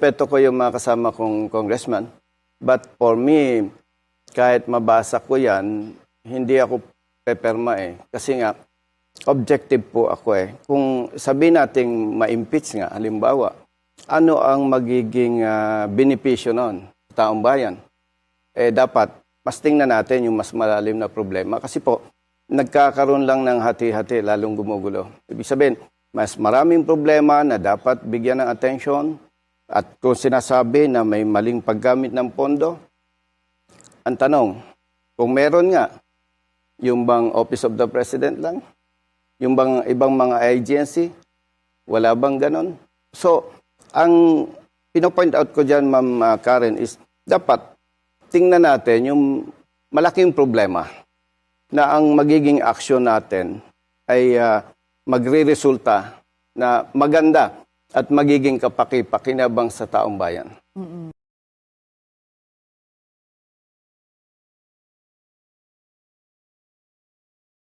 respeto ko yung mga kasama kong congressman. But for me, kahit mabasa ko yan, hindi ako peperma eh. Kasi nga, objective po ako eh. Kung sabihin nating ma-impeach nga, halimbawa, ano ang magiging benepisyo noon sa taong bayan? Eh dapat, mas tingnan natin yung mas malalim na problema. Kasi po, nagkakaroon lang ng hati-hati, lalong gumugulo. Ibig sabihin, mas maraming problema na dapat bigyan ng atensyon. At kung sinasabi na may maling paggamit ng pondo, ang tanong, kung meron nga, yung bang Office of the President lang? Yung bang ibang mga agency? Wala bang ganon? So, ang pinopoint out ko dyan, Ma'am Karen, is dapat tingnan natin yung malaking problema na ang magiging aksyon natin ay magre-resulta na maganda at magiging kapaki-pakinabang sa taong bayan.